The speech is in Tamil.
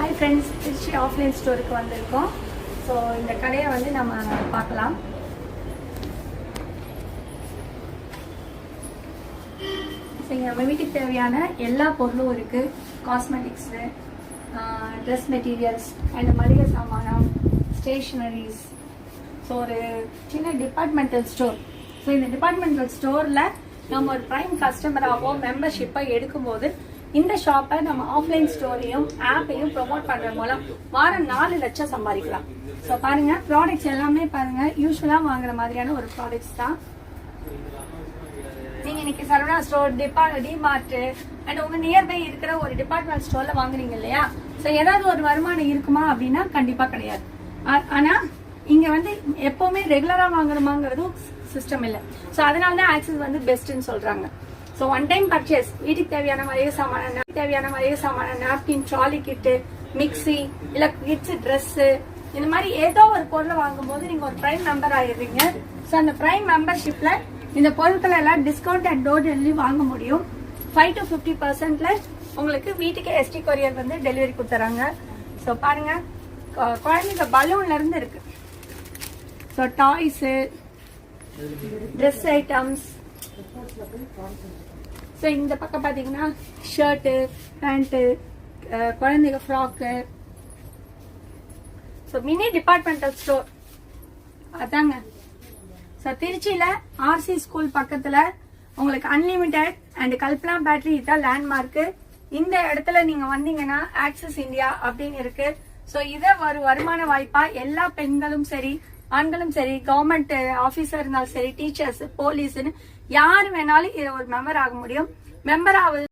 Hi friends, திருச்சி ஆஃப்லைன் ஸ்டோருக்கு வந்திருக்கோம். ஸோ இந்த கடையை வந்து நம்ம பார்க்கலாம். நம்ம வீட்டுக்கு தேவையான எல்லா பொருளும் இருக்குது. காஸ்மெட்டிக்ஸு, ட்ரெஸ் மெட்டீரியல்ஸ் அண்ட் மளிகை சாமானம், ஸ்டேஷ்னரிஸ். ஸோ ஒரு சின்ன டிபார்ட்மெண்டல் ஸ்டோர். ஸோ இந்த டிபார்ட்மெண்டல் ஸ்டோரில் நம்ம ஒரு ப்ரைம் கஸ்டமராகவோ மெம்பர்ஷிப்பை எடுக்கும்போது இந்த ஷாப்பை நம்ம ஆஃப்லைன் ஸ்டோரையும் ஆப்பையும் ப்ரொமோட் பண்றது மூலம் வாரம் 4 லட்சம் சம்பாதிக்கலாம். ஸோ பாருங்க, ப்ராடக்ட்ஸ் எல்லாமே பாருங்க யூஸ்வலா வாங்குற மாதிரியான ஒரு ப்ராடக்ட்ஸ் தான். நீங்க இன்னைக்கு சரவணா ஸ்டோர், டிமார்ட் அண்ட் உங்க நியர்பை இருக்கிற ஒரு டிபார்ட்மெண்ட் ஸ்டோர்ல வாங்குறீங்க இல்லையா? ஸோ ஏதாவது ஒரு வருமானம் இருக்குமா அப்படின்னா கண்டிப்பா கிடையாது. ஆனா இங்க வந்து எப்பவுமே ரெகுலரா வாங்கணுமாங்கிறதும் சிஸ்டம் இல்லை. ஸோ அதனால தான் ஆக்சஸ் வந்து பெஸ்ட்னு சொல்றாங்க. ஸோ ஒன் டைம் பர்ச்சேஸ், வீட்டுக்கு தேவையான மளிகை சாமான, நாப்கின், ட்ராலி கிட்டு, மிக்சி, இல்ல கிட்ஸ் ட்ரெஸ், இந்த மாதிரி ஏதோ ஒரு பொருளை வாங்கும் போது நீங்க ஒரு பிரைம் மெம்பர் ஆயிடுறீங்க. ஸோ அந்த பிரைம் மெம்பர்ஷிப்ல இந்த பொருட்களை எல்லாம் டிஸ்கவுண்ட் அண்ட் டோர் டெலிவரி வாங்க முடியும். 5 to 50% உங்களுக்கு வீட்டுக்கு எஸ்டி கொரியர் வந்து டெலிவரி கொடுத்துறாங்க. ஸோ பாருங்க, குழந்தைங்க பலூன்ல இருந்து இருக்கு. So toys, dress items. So இந்த பக்கம் பார்த்தீங்கன்னா ஷர்ட்டு, பேண்ட்டு, குழந்தைங்க frock. So mini departmental store அதாங்க. ஸோ திருச்சியில் ஆர்சி ஸ்கூல் பக்கத்தில் உங்களுக்கு அன்லிமிட்டெட் அண்ட் கல்பனா பேட்டரி இதான் லேண்ட்மார்க்கு. இந்த இடத்துல நீங்கள் வந்தீங்கன்னா ஆக்சஸ் இந்தியா அப்படின்னு இருக்கு. ஸோ இதை ஒரு வருமான வாய்ப்பா எல்லா பெண்களும் சரி, ஆண்களும் சரி, கவர்மெண்ட் ஆபீசர் இருந்தாலும் சரி, டீச்சர்ஸ், போலீஸ்னு யாரு வேணாலும் இதை ஒரு மெம்பர் ஆக முடியும். மெம்பர் ஆகுது